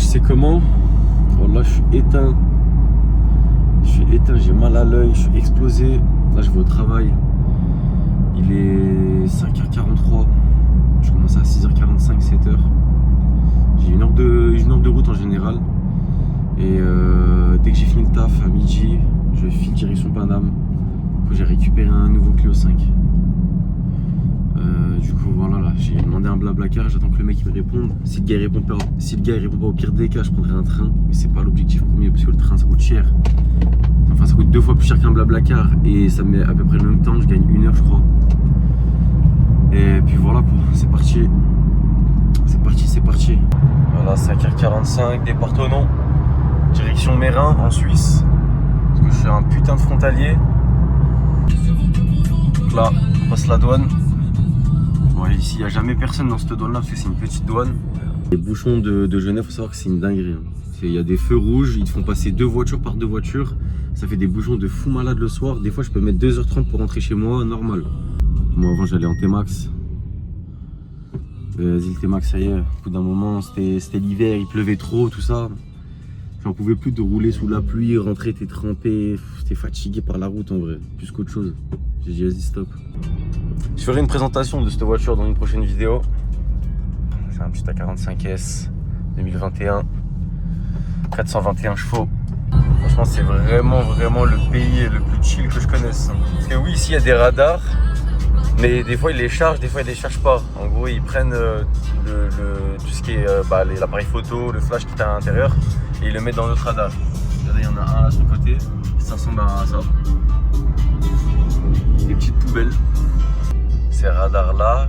sais comment. Oh là, je suis éteint. J'ai mal à l'œil, je suis explosé. Là, je vais au travail. Il est 5h43. Je commence à 6h45, 7h. J'ai une heure de route en général. Et dès que j'ai fini le taf à midi, je file direction Paname. J'ai récupéré un nouveau Clio 5. Du coup voilà, là j'ai demandé un Blablacar, j'attends que le mec me réponde. Si le gars il répond pas, au pire des cas, je prendrai un train. Mais c'est pas l'objectif premier parce que le train ça coûte cher. Enfin ça coûte 2 fois plus cher qu'un Blablacar et ça met à peu près le même temps, je gagne 1 heure je crois. Et puis voilà quoi, c'est parti. C'est parti. Voilà, 5h45, départ Thonon. Direction Mérin en Suisse. Parce que je suis un putain de frontalier. Donc là, on passe la douane. Ouais, ici, il n'y a jamais personne dans cette douane-là parce que c'est une petite douane. Les bouchons de Genève, il faut savoir que c'est une dinguerie. Il y a des feux rouges, ils te font passer 2 voitures par 2 voitures. Ça fait des bouchons de fou malade le soir. Des fois, je peux mettre 2h30 pour rentrer chez moi, normal. Moi, avant, j'allais en T-Max. Vas-y, le T-Max, ça y est, au bout d'un moment, c'était l'hiver, il pleuvait trop, tout ça. J'en pouvais plus de rouler sous la pluie, rentrer, t'es trempé, t'es fatigué par la route en vrai, plus qu'autre chose. J'ai dit vas-y stop. Je ferai une présentation de cette voiture dans une prochaine vidéo. C'est un petit A45S 2021, 421 chevaux. Franchement c'est vraiment le pays le plus chill que je connaisse. Parce que oui, ici il y a des radars, mais des fois ils les chargent, des fois ils les chargent pas. En gros ils prennent tout ce qui est l'appareil photo, le flash qui est à l'intérieur et ils le mettent dans notre radar. Regardez, il y en a un là sur le côté, ça ressemble à ça. Des petites poubelles. Ces radars là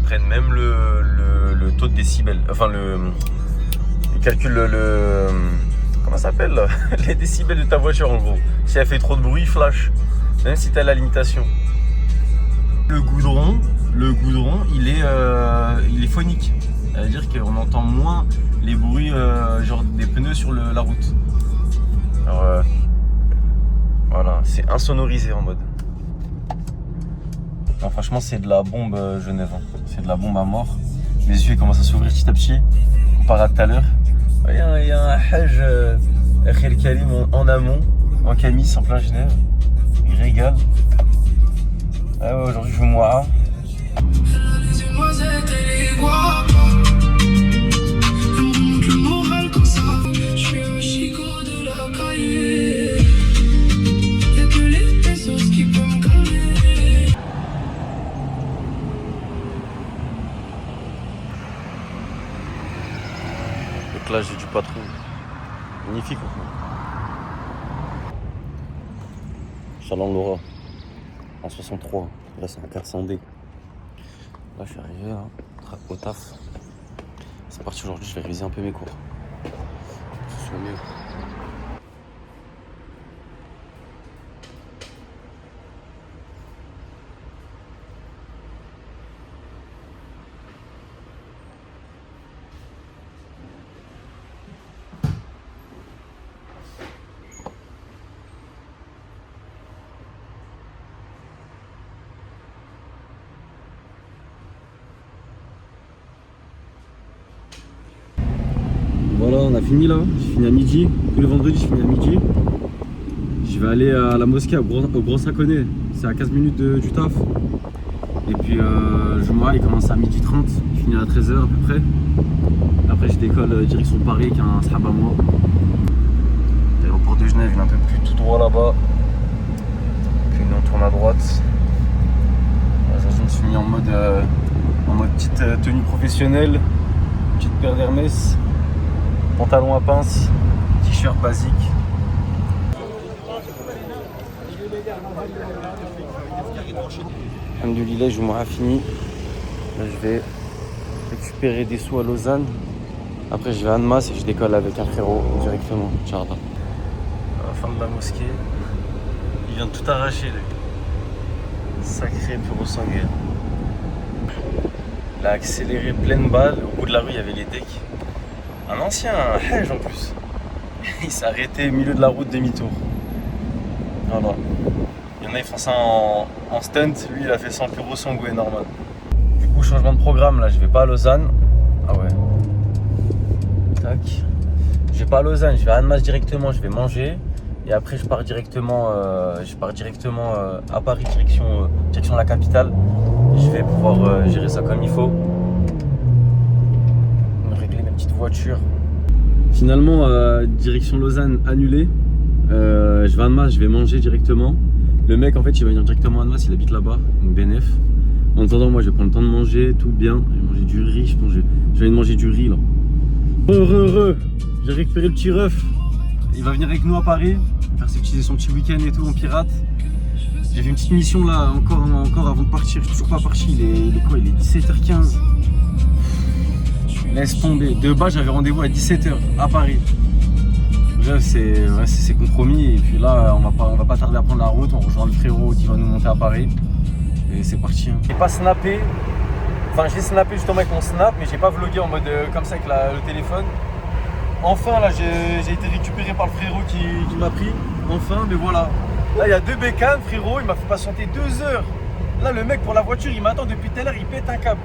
prennent même le taux de décibels. Enfin ils calculent comment ça s'appelle les décibels de ta voiture en gros. Si elle fait trop de bruit, flash. Même si tu as la limitation. Le goudron, il est phonique. Ça veut dire qu'on entend moins les bruits genre des pneus sur la route. Alors voilà, c'est insonorisé en mode. Non, franchement, c'est de la bombe Genève. Hein. C'est de la bombe à mort. Les yeux commencent à s'ouvrir petit à petit. Comparé à tout à l'heure. Il y a un hajj Khel Kalim en amont, en camis, en plein Genève. Il régale. Ah ouais, aujourd'hui je joue moi. Donc là j'ai du patron. Magnifique. Chaland Laura. En 63, là c'est un 400D. Là je suis arrivé là, au taf. C'est parti aujourd'hui, je vais réviser un peu mes cours. Que ce soit mieux. Voilà, on a fini là, j'ai fini à midi. Tous les vendredis, je finis à midi. Je vais aller à la mosquée au Gros Saconnet. C'est à 15 minutes du taf. Et puis, il commence à 12h30. Il finit à 13h à peu près. Après, je décolle direction Paris, qui a un sahab à moi. L'aéroport de Genève, il est un peu plus tout droit là-bas. Puis, nous, on tourne à droite. Je me suis mis en mode petite tenue professionnelle. Petite paire d'Hermès. Pantalon à pince, t-shirt basique. Alhamdoulilah, je m'en ai fini. Là, je vais récupérer des sous à Lausanne. Après, je vais à Annemasse et je décolle avec un frérot directement. Tcharda. À la fin de la mosquée, il vient de tout arracher. Sacré pur sanguin. Il a accéléré pleine balle. Au bout de la rue, il y avait les decks. Un ancien hajj en plus. Il s'est arrêté au milieu de la route demi-tour. Voilà. Il y en a, ils font ça en stunt. Lui, il a fait 100 euros sans goût normal. Du coup, changement de programme. Là, je vais pas à Lausanne. Ah ouais. Tac. Je vais pas à Lausanne, je vais à Annemasse directement, je vais manger. Et après, je pars directement à Paris, direction la capitale. Je vais pouvoir gérer ça comme il faut. Régler mes petites voitures. Finalement, direction Lausanne annulée. Je vais à Annemasse, je vais manger directement. Le mec, en fait, il va venir directement à Annemasse, il habite là-bas, donc BNF. En attendant, moi, je vais prendre le temps de manger, tout bien. Je vais manger du riz, je pense que je vais manger du riz là. J'ai récupéré le petit ref. Il va venir avec nous à Paris, faire son petit week-end et tout en pirate. J'ai fait une petite mission là, encore avant de partir. Je suis toujours pas parti, il est quoi? Il est 17h15. Laisse tomber. De base, j'avais rendez-vous à 17h à Paris. Bref, c'est compromis. Et puis là, on va pas tarder à prendre la route. On rejoint le frérot qui va nous monter à Paris. Et c'est parti. J'ai pas snappé. Enfin, j'ai snappé justement avec mon snap, mais j'ai pas vlogué en mode comme ça avec le téléphone. Enfin, là, j'ai été récupéré par le frérot qui m'a pris. Enfin, mais voilà. Là, il y a 2 bécanes, frérot. Il m'a fait patienter 2 heures. Là, le mec pour la voiture, il m'attend depuis tout à l'heure. Il pète un câble.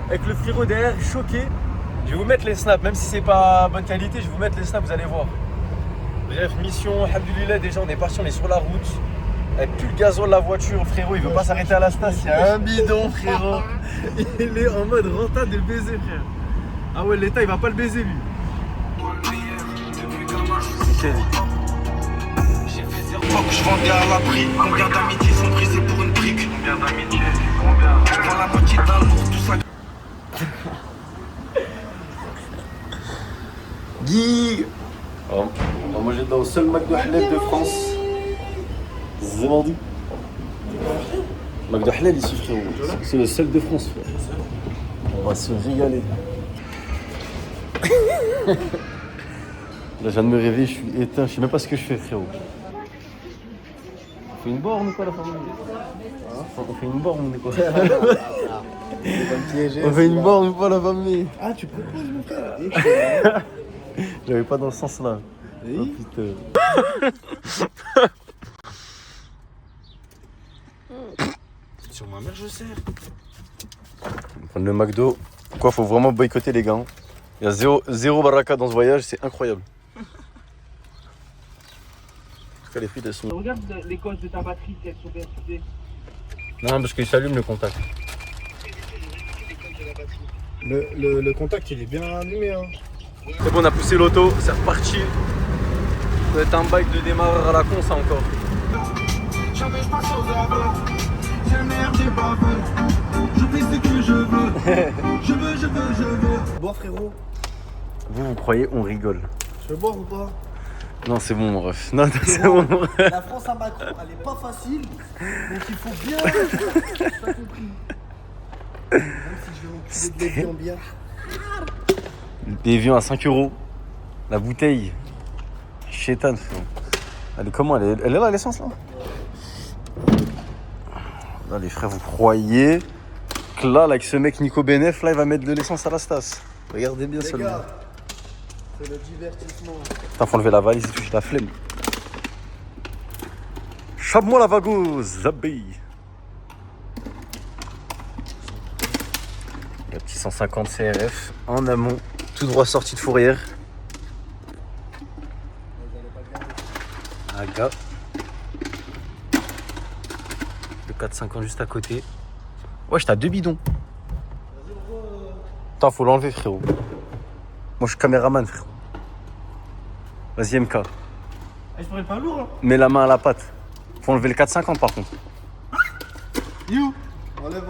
Avec le frérot derrière, choqué. Je vais vous mettre les snaps, même si c'est pas bonne qualité, je vais vous mettre les snaps, vous allez voir. Bref, mission, alhamdoulilah, déjà on est parti, on est sur la route. Avec plus le gasoil de la voiture, le frérot, il veut pas s'arrêter à la station. Il y a un bidon, frérot. Il est en mode renta de baiser, frère. Ah ouais, l'État, il va pas le baiser, lui. Je vendais à la prix. Combien d'amitiés sont brisées pour une brique? Combien d'amitiés? Combien? Dans la moitié d'un lourd, tout ça. Guy. On va manger dans le seul McDo Halal de France. Zemandi. McDo Halal ici, frérot. C'est le seul de France, frère. On va se régaler. Là, je viens de me réveiller, je suis éteint, je sais même pas ce que je fais, frérot. On fait une borne ou quoi, la famille? On fait une borne ou quoi? On fait une borne ou pas, la famille? Ah, tu proposes, mon frère? J'avais pas dans ce sens-là. Oui. Oh putain. Sur ma mère, je sers. On va prendre le McDo. Quoi, faut vraiment boycotter les gars. Il y a zéro baraka dans ce voyage, c'est incroyable. En tout cas, les frites, elles sont... Regarde les causes de ta batterie, si elles sont bien soudées. Non, parce qu'il s'allume le contact. Le contact, il est bien allumé, hein. C'est bon, on a poussé l'auto, c'est reparti. Ça va être un bike de démarreur à la con, ça encore. J'avais pas chose à voir. J'ai le meilleur des baveux. Je fais ce que je veux. Je veux. Bois, frérot. Vous croyez, on rigole. Je peux boire ou pas? Non, c'est bon, mon ref. Non, c'est bon, mon ref. La France à Macron, elle est pas facile. Donc il faut bien. T'as compris. Même si je vais enculer des en bière. Le Pévion à 5 €. La bouteille. Chétane, frérot. Elle est comment? Elle est là, l'essence, là? Là, les frères, vous croyez que là, avec ce mec Nico Benef, là, il va mettre de l'essence à la Stas. Regardez bien Les seulement. gars, c'est le divertissement. Putain, faut enlever la valise et tout, j'ai la flemme. Chope-moi la vagouse, Zabi. Le petit 150 CRF en amont, tout droit sorti de fourrière. Aga. Le 450 juste à côté. Ouais, j'étais à 2 bidons. Attends, faut l'enlever, frérot. Moi, je suis caméraman, frérot. Vas-y, MK. Je pourrais pas lourd, hein. Mets la main à la patte. Faut enlever le 450 par contre. You. Enlève.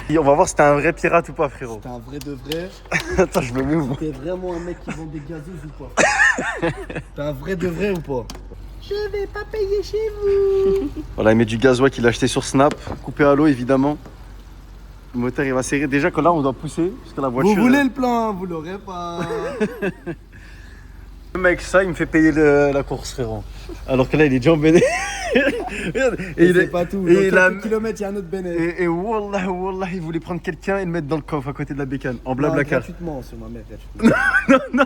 Et on va voir si t'es un vrai pirate ou pas, frérot. T'es un vrai de vrai. Attends, je me mets où? T'es vraiment un mec qui vend des gazeuses ou pas? T'es un vrai de vrai ou pas? Je vais pas payer chez vous. Voilà, il met du gasoil qu'il a acheté sur Snap. Coupé à l'eau, évidemment. Le moteur, il va serrer. Déjà que là, on doit pousser jusqu'à la voiture. Vous voulez le plein, vous l'aurez pas. Le mec, ça, il me fait payer la course, frérot. Alors que là, il est déjà en béné. Et c'est pas tout. Et Dans il quelques kilomètres, il y a un autre bénéfice. Et wallah, il voulait prendre quelqu'un et le mettre dans le coffre à côté de la bécane, en blablacar. Gratuitement, sur ma mère, gratuitement. Non,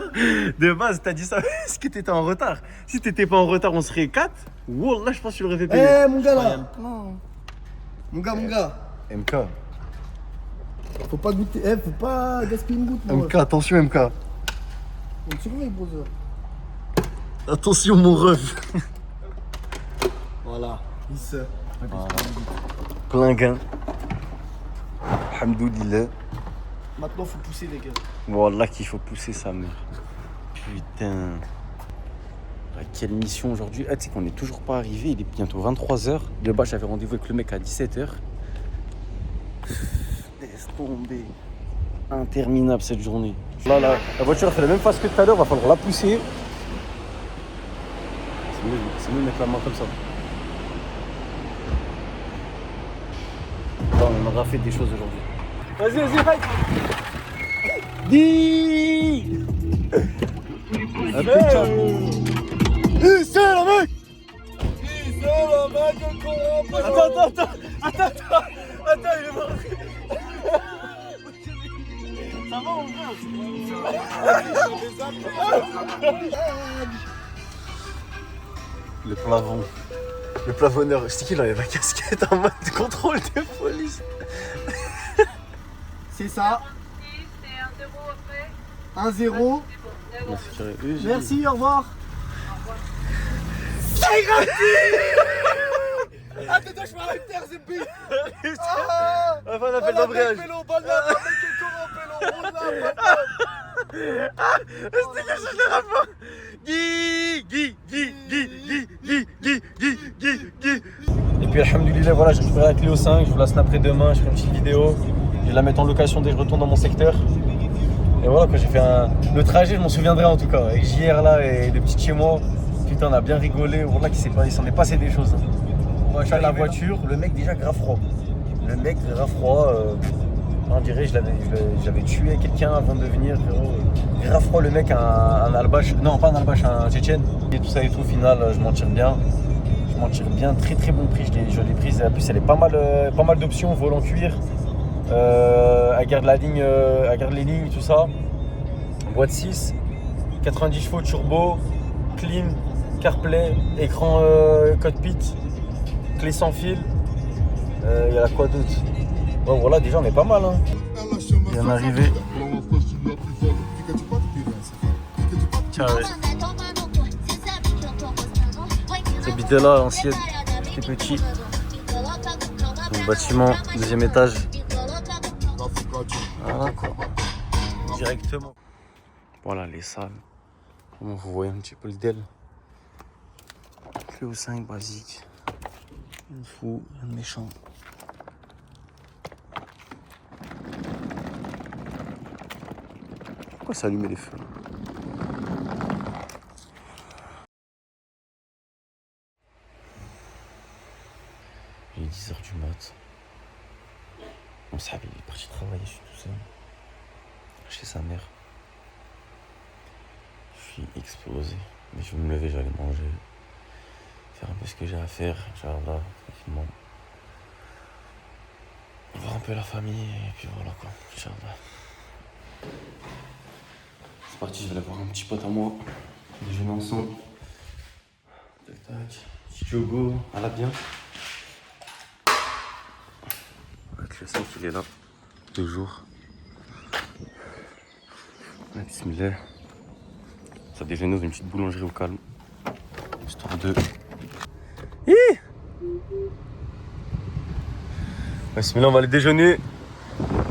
de base, t'as dit ça parce que t'étais en retard. Si t'étais pas en retard, on serait 4. Wallah, je pense que tu l'aurais fait payer. Eh, mon gars là. Mon gars. MK. Faut pas goûter. Eh, faut pas gaspiller une goutte, moi. MK, attention, MK. On te surveille, brother. Attention mon ref. Voilà. Il se. Voilà. Plein gain. Alhamdoulilah. Maintenant, faut pousser, les gars. Voilà qu'il faut pousser sa mère. Putain. Ah, quelle mission aujourd'hui. Ah, tu sais qu'on n'est toujours pas arrivé. Il est bientôt 23h. De bas, j'avais rendez-vous avec le mec à 17h. Laisse tomber. Interminable cette journée. Là, la voiture fait la même phase que tout à l'heure. Va falloir la pousser. C'est mieux de mettre la main comme ça. Là, on aura fait des choses aujourd'hui. Vas-y, vas-y, Dis c'est la mec. Attends, il est mort. Ça va mon frère. Le plafonneur, c'est qui là, il avait la casquette en mode contrôle de police. C'est ça. C'est 1 0 1-0. après. Merci, au revoir. C'est gratuit. Ah, t'es je m'arrête terre, c'est pire. Enfin, on appelle l'embrayage. C'était que je le rapport. Guy. Et puis alhamdoulilah, voilà, j'ai récupéré la Clio 5, je vous la snapperai demain, je ferai une petite vidéo. Je vais la mettre en location dès que je retourne dans mon secteur. Et voilà, quand j'ai fait le trajet, je m'en souviendrai en tout cas. Avec JR là et les petits chez moi, putain, on a bien rigolé. Voilà, il s'en est passé des choses. On va faire la voiture, le mec déjà grave froid. On dirait que j'avais tué quelqu'un avant de venir. Grave froid, le mec, un albache. Non, pas un albache, un tchétchène. Et tout ça et tout, au final, je m'en tire bien. Très très bon prix. Je l'ai prise. En plus, elle est pas mal d'options, volant cuir. Elle garde les lignes, tout ça. Boîte 6, 90 chevaux turbo, clim, CarPlay, écran cockpit, clé sans fil. Il y a quoi d'autre? Bon, voilà, déjà on est pas mal. Hein. Bien arrivé. Carré. J'habitais là, l'ancienne. J'étais petit. Donc, bâtiment, deuxième étage. Voilà quoi. Directement. Voilà les salles. Comment vous voyez un petit peu le DEL. Clio 5 basique. Rien de fou, rien de méchant. Pourquoi ça allume les feux là? Il est 10h du mat. Mon sahabi il est parti travailler, je suis tout seul. Chez sa mère. Je suis explosé. Mais je vais me lever, j'allais manger. Faire un peu ce que j'ai à faire. Inch'Allah, tranquillement. Voir un peu la famille et puis voilà quoi. Inch'Allah. C'est parti, je vais aller voir un petit pote à moi. Déjeuner ensemble. Tac tac. Petit yogo, à la bien. Avec le 5 il est là. Toujours. Bismillah. Ça déjeune dans une petite boulangerie au calme. Histoire de. Bismillah, on va aller déjeuner.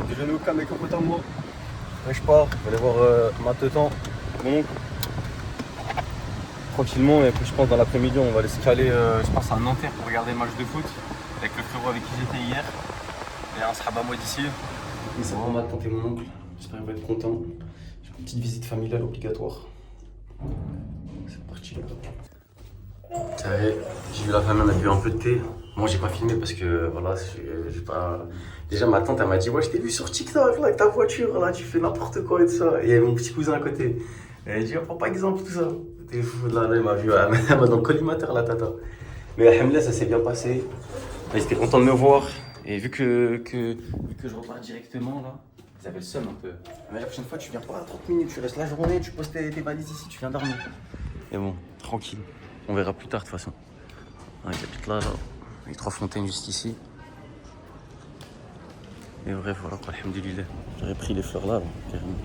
Déjeuner au calme avec un pote à moi. Là, je pars, je vais aller voir ma tetan, mon oncle. Tranquillement, et puis je pense dans l'après-midi, on va aller se caler, je pense à Nanterre pour regarder le match de foot. Avec le frérot avec qui j'étais hier. Et un sahaba moi d'ici. Et ça va ma tante et mon oncle. J'espère qu'il va être content. J'ai une petite visite familiale obligatoire. C'est parti. Carré, j'ai vu la famille, on a bu un peu de thé. Moi j'ai pas filmé parce que voilà, j'ai pas. Déjà ma tante elle m'a dit ouais je t'ai vu sur TikTok là avec ta voiture là, tu fais n'importe quoi et tout ça. Et il y avait mon petit cousin à côté. Et elle a dit oh, prends pas exemple tout ça. T'es fou là, elle m'a vu, elle m'a dans le collimateur la tata. Mais alhamdoulilah ça s'est bien passé. Ils étaient contents de me voir. Et vu que je repars directement là, ils avaient le seum un peu. Mais la prochaine fois tu viens pas à 30 minutes, tu restes la journée, tu poses tes valises ici, tu viens dormir. Et bon, tranquille. On verra plus tard de toute façon. Ah, il habite là, avec 3 fontaines juste ici. Et bref, voilà quoi, alhamdoulilah. J'aurais pris les fleurs là, carrément.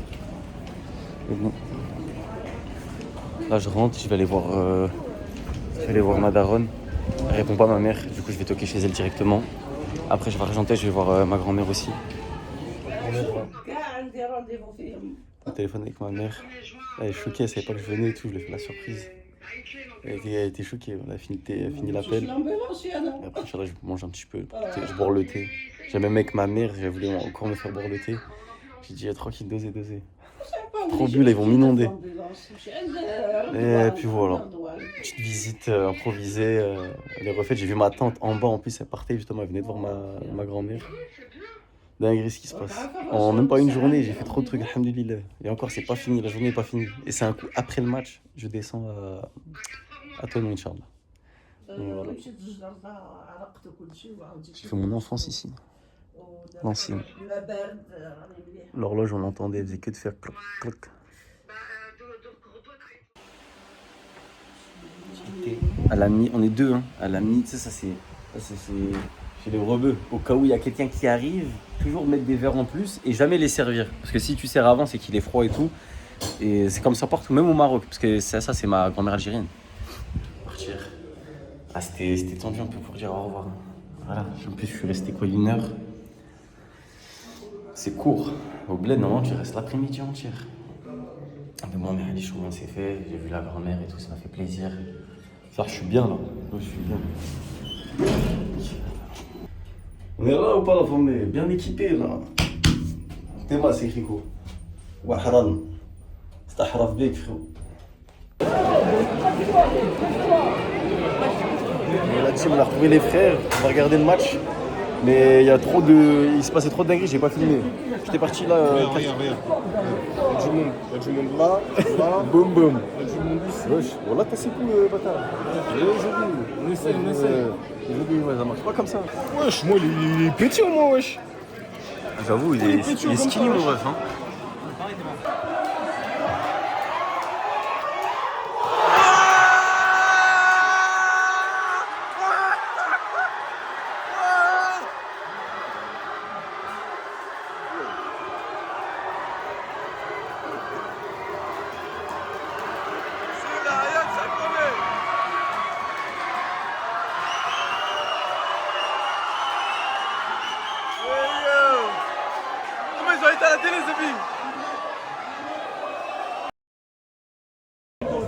Et bon. Là, je rentre, je vais aller voir ma daronne. Elle répond pas à ma mère, du coup, je vais toquer chez elle directement. Après, je vais à Argenteuil, je vais voir ma grand-mère aussi. Au téléphone avec ma mère. Elle est choquée, elle savait pas que je venais et tout, je lui ai fait la surprise. Elle était choquée, elle a fini l'appel. Et après, Inch'Allah, je mange un petit peu, je bois le thé. J'ai même avec ma mère, j'ai voulu encore me faire boire le thé. J'ai dit, tranquille, dosez. Trop bu, là, ils vont m'inonder. Et puis voilà, petite visite improvisée. Elle est refaite, j'ai vu ma tante en bas, en plus, elle partait justement, elle venait de voir ma grand-mère. Dinguerie ce qui se passe. En même pas une journée, j'ai fait trop de trucs, alhamdoulilah. Et encore, c'est pas fini, la journée n'est pas finie. Et c'est un coup, après le match, je descends à Tonon, Inch'Allah. Voilà. J'ai fait mon enfance ici. L'ancienne. L'horloge, on l'entendait, elle faisait que de faire cloc, cloc. À la mi, on est deux, hein. À la mi, tu sais, ça c'est chez les rebeux. Au cas où il y a quelqu'un qui arrive, toujours mettre des verres en plus et jamais les servir. Parce que si tu sers avant, c'est qu'il est froid et tout. Et c'est comme ça partout, même au Maroc. Parce que ça c'est ma grand-mère algérienne. Partir. Ah, c'était tendu un peu pour dire au revoir. Voilà, en plus je suis resté quoi, 1 heure. C'est court. Au bled, normalement, tu restes l'après-midi entière. Mais bon, mais les chouans, c'est fait. J'ai vu la grand-mère et tout, ça m'a fait plaisir. Ça, je suis bien là. Je suis bien. On est là ou pas, la famille? Bien équipé là. T'es mal, c'est écrit quoi? Wahran. C'est Ahraf Bek, frérot. La team, on a retrouvé les frères. On va regarder le match. Mais il se passait trop de dingueries, j'ai pas filmé. J'étais parti là. Regarde. Il y a du monde là, Boum boum. il y a du monde ici. Wesh, voilà, t'as c'est cool, bâtard. On essaie. Aujourd'hui, ouais, ça marche pas comme ça. Wesh, moi il est petit au moins, wesh. J'avoue, il est skinny, mon ref. Hein.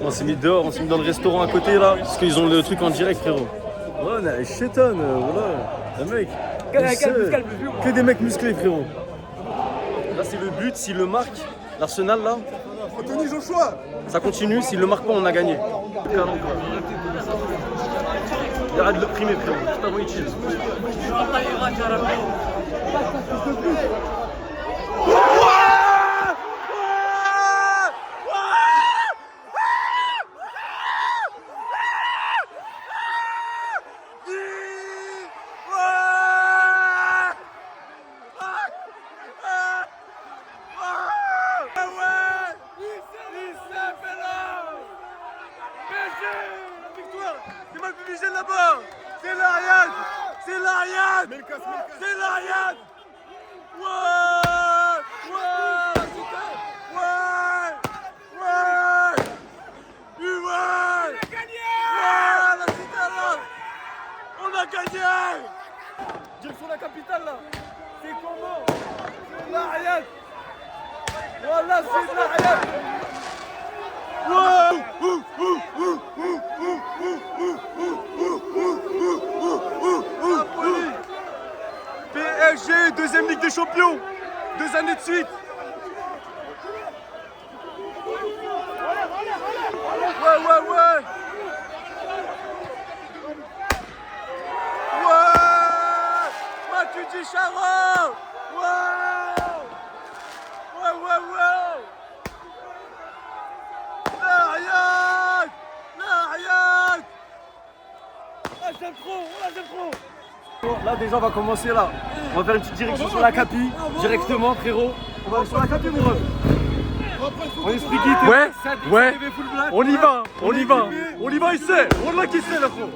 On s'est mis dehors, on s'est mis dans le restaurant à côté là, parce qu'ils ont le truc en direct, frérot. Ouais, on a chétonne, voilà. Un mec. Que des mecs musclés, frérot. Là, c'est le but, s'il le marque, l'Arsenal là. Anthony Joshua. Ça continue, s'il le marque pas, on a gagné. Il arrête de l'opprimer, frérot. C'est pas bon, il chill. C'est l'Ariane. On a gagné. Direction la capitale là. C'est comment? C'est l'Ariane. Voilà, c'est l'Ariane. PSG, deuxième Ligue des Champions, 2 années de suite. Ouais. Matuidi Charo. Ouais. L'Ariane. J'aime trop. Là déjà on va commencer là. On va faire une petite direction sur la capi. Directement frérot. On va aller sur la capi mon ref. On explique qui ouais. On y va ici. On l'a qui c'est là frérot.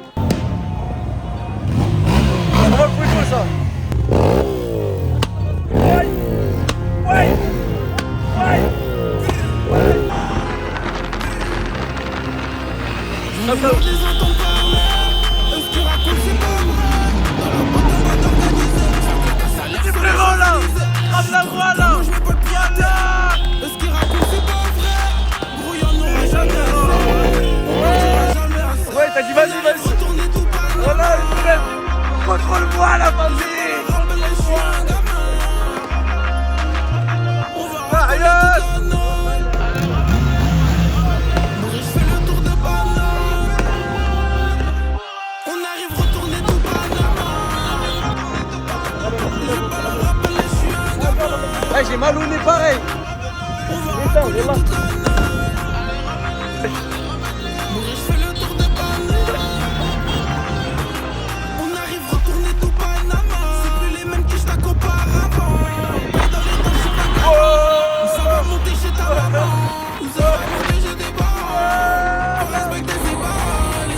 On va le frérot ça. Ouais. comme ça. C'est frérot là. Rame la voix là. Est-ce qu'il raconte c'est pas vrai? Gros y'en aura jamais assez. Ouais, t'as dit vas-y. Voilà, le frère. Contrôle-moi la vas-y. Ariane. On arrive retourner tout Panama. Ouais, j'ai mal au nez pareil. Putain, on est là. On arrive retourner tout Panama. C'est plus les mêmes qui j't'ac auparavant. Ça va monter chez ta maman. Ça va monter chez tes parents. On respecte ses paroles.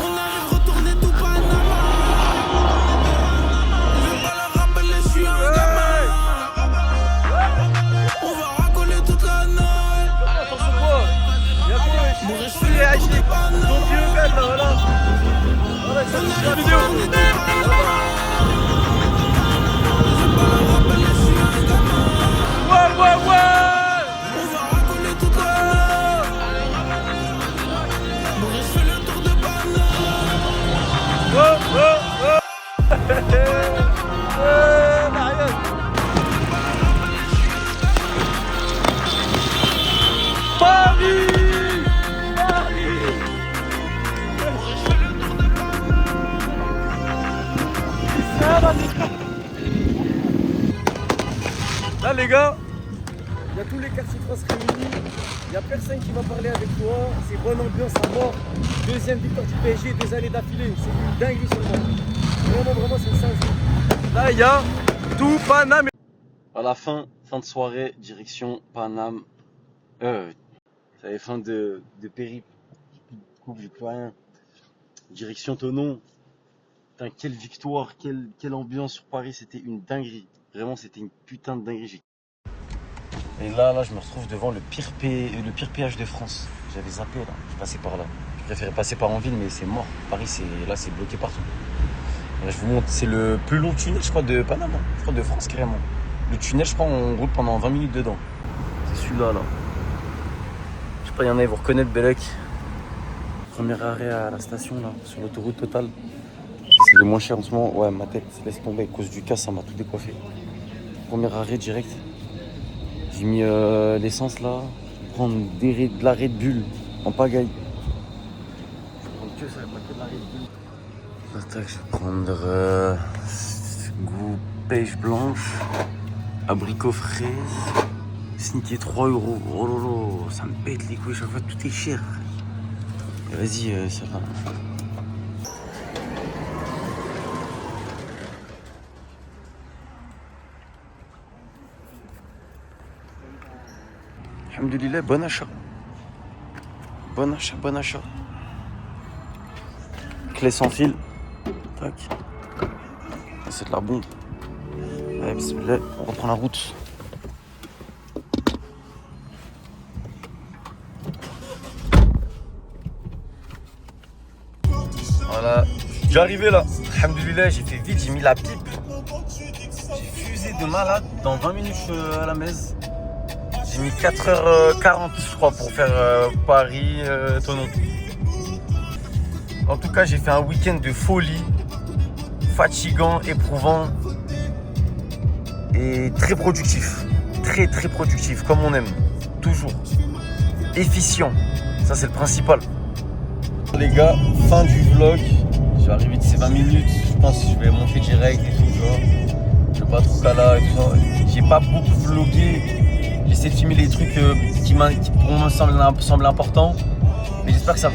On arrive retourner tout Panama. Je vais pas la rappeler, je suis un gamin. On va racoler toute la nuit. Attention quoi. Bientôt, je suis réagi. Ton vieux gars là, voilà. Voilà, c'est la vidéo. Ouais. On va racoler toute la nuit. Moi je fais le tour de Panama. Marianne. Paris. Là les gars, il y a tous les quartiers de France réunis, il n'y a personne qui va parler avec toi, c'est bonne ambiance à mort. Deuxième victoire du PSG, 2 années d'affilée, c'est une dinguerie sur moi. Vraiment, c'est ça. Là il y a tout Paname. À la fin de soirée, direction Paname. Ça y est, fin de périple. J'ai plus de coupe, j'ai plus rien. Direction Thonon. Putain, quelle victoire, quelle ambiance sur Paris, c'était une dinguerie. Vraiment, c'était une putain de dinguerie. Et là, je me retrouve devant le pire péage de France. J'avais zappé là, je passais par là. Je préférais passer par en ville, mais c'est mort. Paris, c'est bloqué partout. Et là, je vous montre, c'est le plus long tunnel, je crois, de Panama. Je crois de France carrément. Le tunnel, je crois, on roule pendant 20 minutes dedans. C'est celui-là, là. Je sais pas, il y en a, ils vont reconnaître Bellec. Premier arrêt à la station, là, sur l'autoroute Total. C'est le moins cher en ce moment. Ouais, ma tête laisse tomber à cause du casse, ça m'a tout décoiffé. Premier arrêt direct. J'ai mis l'essence là. Je vais prendre de la Red Bull en pagaille. Je vais prendre que ça, pas que de la Red Bull. Attaque, je vais prendre goût pêche blanche, abricot fraise, sneaker 3 €. Oh lolo, ça me pète les couilles, chaque fois tout est cher. Vas-y, ça va. Alhamdoulilah, bon achat. Bon achat. Clé sans fil. Tac. C'est de la bombe. Allez, bismillah, on reprend la route. Voilà, je suis déjà arrivé là. Alhamdoulilah, j'ai fait vite, j'ai mis la pipe. J'ai fusé de malade dans 20 minutes à la messe. J'ai mis 4h40 je crois pour faire Paris-Thonon. En tout cas, j'ai fait un week-end de folie, fatigant, éprouvant et très productif. Très productif, comme on aime, toujours. Efficient, ça c'est le principal. Les gars, fin du vlog. Je vais arriver de ces 20 minutes, je pense que je vais monter direct et tout, genre. Je vais pas trop cala et tout ça. J'ai pas beaucoup vlogué. J'essaie de filmer les trucs qui pour moi semblent importants. Mais j'espère que ça